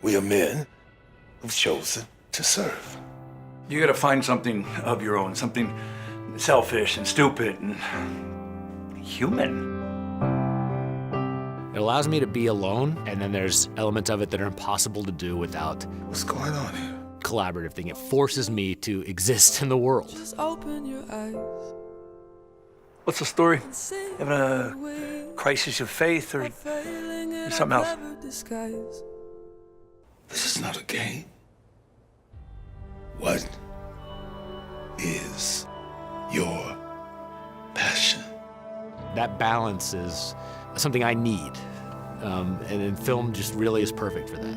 We are men who've chosen to serve. You gotta find something of your own, something selfish and stupid and human. It allows me to be alone, and then there's elements of it that are impossible to do without What's going on here? collaborative thing. It forces me to exist in the world. Just open your eyes. What's the story? Having a crisis of faith or something else? This is not a game. What is your passion? That balance is something I need, and film just really is perfect for that.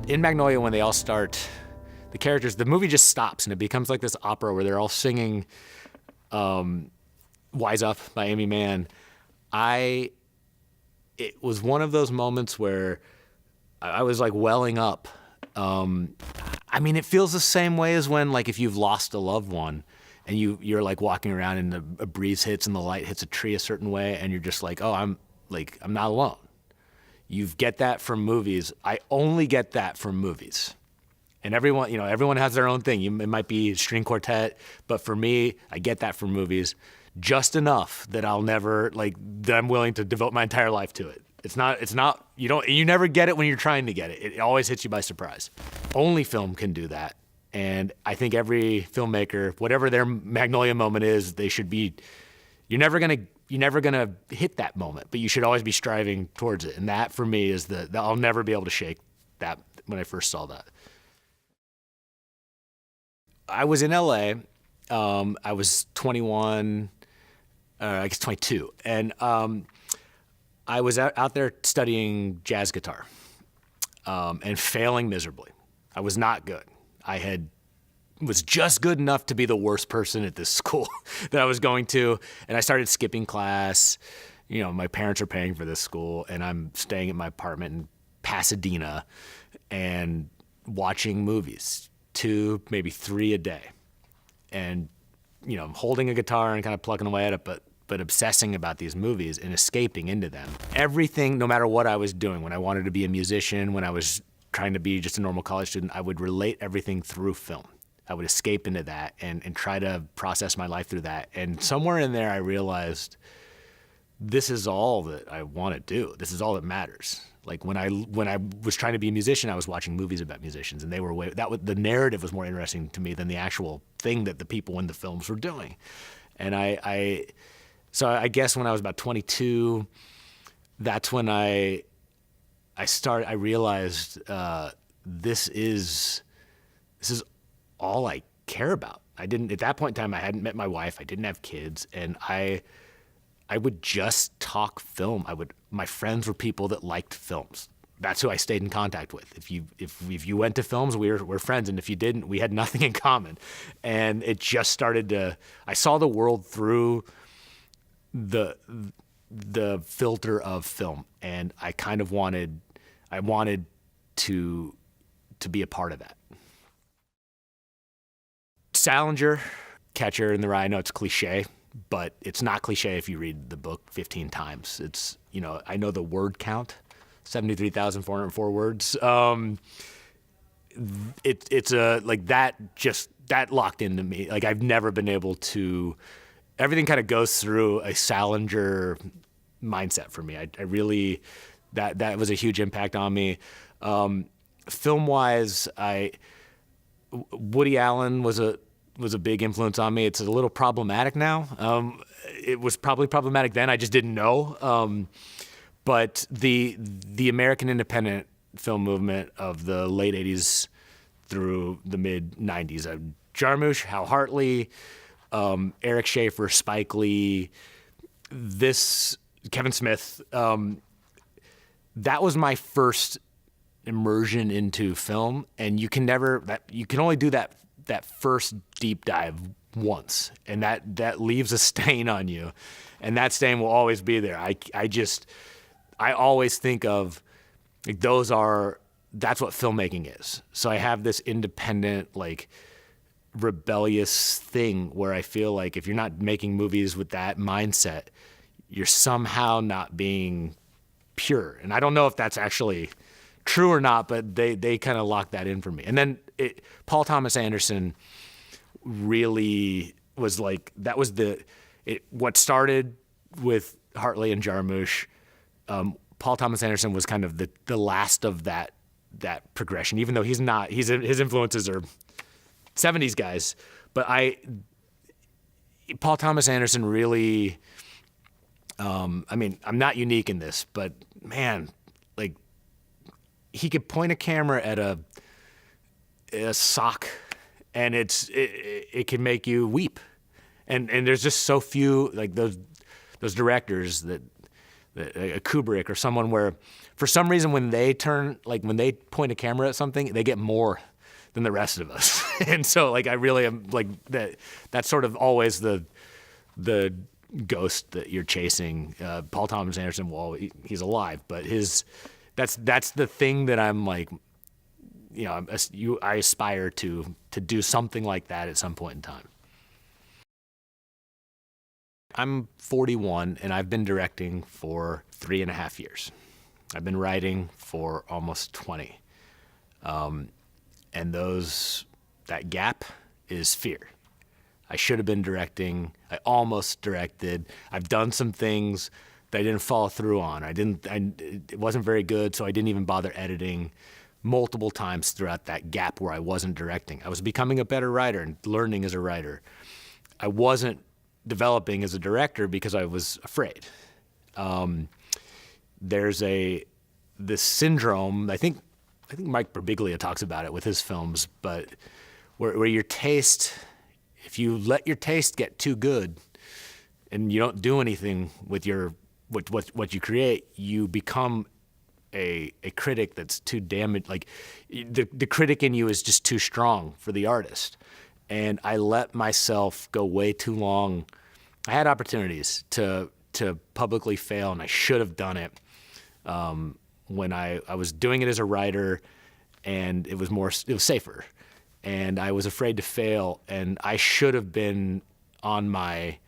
In Magnolia, when they all start, the characters, the movie just stops and it becomes like this opera where they're all singing Wise Up by Amy Mann. It was one of those moments where I was like welling up. I mean, it feels the same way as when, like, if you've lost a loved one and you're like walking around and a breeze hits and the light hits a tree a certain way and you're just like, oh, I'm not alone. You get that from movies. I only get that from movies. And everyone has their own thing. It might be string quartet, but for me, I get that from movies just enough that that I'm willing to devote my entire life to it. You never get it when you're trying to get it. It always hits you by surprise. Only film can do that. And I think every filmmaker, whatever their Magnolia moment is, you're never gonna hit that moment, but you should always be striving towards it. And that for me is I'll never be able to shake that when I first saw that. I was in LA. I was 21, I guess 22. And I was out there studying jazz guitar and failing miserably. I was not good. Was just good enough to be the worst person at this school that I was going to. And I started skipping class. My parents are paying for this school, and I'm staying at my apartment in Pasadena and watching movies, 2, maybe 3 a day. And, holding a guitar and kind of plucking away at it, but obsessing about these movies and escaping into them. Everything, no matter what I was doing, when I wanted to be a musician, when I was trying to be just a normal college student, I would relate everything through film. I would escape into that and try to process my life through that. And somewhere in there, I realized this is all that I want to do. This is all that matters. Like when I was trying to be a musician, I was watching movies about musicians, and the narrative was more interesting to me than the actual thing that the people in the films were doing. And so I guess when I was about 22, that's when I realized this is all I care about. At that point in time, I hadn't met my wife, I didn't have kids, and I would just talk film. My friends were people that liked films. That's who I stayed in contact with. If you went to films, we're friends, and if you didn't, we had nothing in common. And it just started I saw the world through the filter of film, and I kind of wanted to be a part of that. Salinger, Catcher in the Rye, I know it's cliche, but it's not cliche if you read the book 15 times. It's, I know the word count, 73,404 words. That locked into me. Like, I've never been able to, everything kind of goes through a Salinger mindset for me. I really, that was a huge impact on me. Film-wise, Woody Allen was a big influence on me. It's a little problematic now. It was probably problematic then. I just didn't know. But the American independent film movement of the late 80s through the mid 90s, Jarmusch, Hal Hartley, Eric Schaefer, Spike Lee, Kevin Smith. That was my first immersion into film, and you can only do that first deep dive once, and that leaves a stain on you, and that stain will always be there. I always think of, like, that's what filmmaking is. So I have this independent, like, rebellious thing where I feel like if you're not making movies with that mindset, you're somehow not being pure. And I don't know if that's actually true or not, but they kind of locked that in for me. And then Paul Thomas Anderson really was like, that was what started with Hartley and Jarmusch. Paul Thomas Anderson was kind of the last of that progression, even though his influences are 70s guys. But Paul Thomas Anderson really, I mean, I'm not unique in this, but man, like, he could point a camera at a sock, and it can make you weep. And there's just so few like those directors that a Kubrick or someone where, for some reason, when they point a camera at something, they get more than the rest of us. And so, like, I really am like that. That's sort of always the ghost that you're chasing. Paul Thomas Anderson, well, he's alive, but that's the thing that I'm like, you know, I aspire to do something like that at some point in time. I'm 41, and I've been directing for 3.5 years. I've been writing for almost 20. And that gap is fear. I should have been directing. I almost directed. I've done some things that I didn't follow through on. It wasn't very good, so I didn't even bother editing multiple times throughout that gap where I wasn't directing. I was becoming a better writer and learning as a writer. I wasn't developing as a director because I was afraid. There's this syndrome, I think Mike Birbiglia talks about it with his films, but where your taste, if you let your taste get too good and you don't do anything with what you create, you become a critic that's too damaged. Like the critic in you is just too strong for the artist. And I let myself go way too long. I had opportunities to publicly fail, and I should have done it when I was doing it as a writer, and it was safer. And I was afraid to fail, and I should have been on my,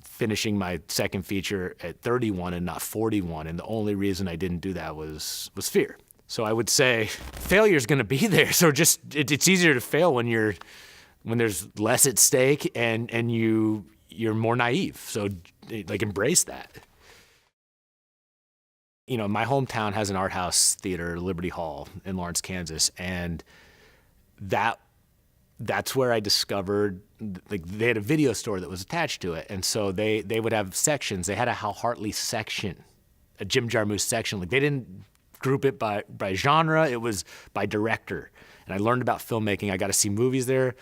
finishing my second feature at 31 and not 41, and the only reason I didn't do that was fear. So I would say failure is going to be there. So just it's easier to fail when there's less at stake and you're more naive. So like embrace that. My hometown has an art house theater, Liberty Hall in Lawrence, Kansas, and that's where I discovered, like, they had a video store that was attached to it, and so they would have sections. They had a Hal Hartley section, a Jim Jarmusch section. Like, they didn't group it by genre, it was by director. And I learned about filmmaking. I got to see movies there,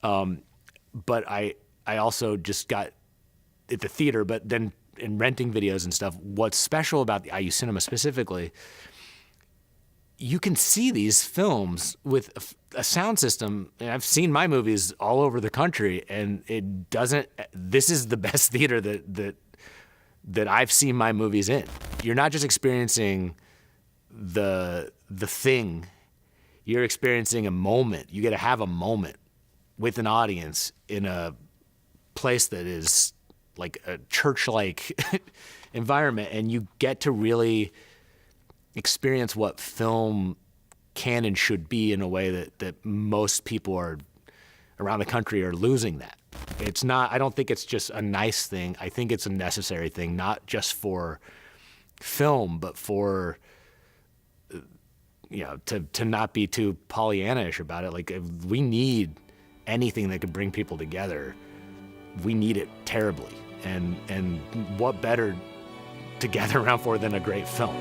but I also just got at the theater, but then in renting videos and stuff. What's special about the IU Cinema specifically, you can see these films with a sound system, and I've seen my movies all over the country, and this is the best theater that I've seen my movies in. You're not just experiencing the thing, you're experiencing a moment. You get to have a moment with an audience in a place that is like a church-like environment, and you get to really experience what film can and should be in a way that most people are around the country are losing that. It's not, I don't think it's just a nice thing. I think it's a necessary thing, not just for film, but for, to not be too Pollyanna-ish about it. Like, if we need anything that could bring people together, we need it terribly. And what better to gather around for than a great film?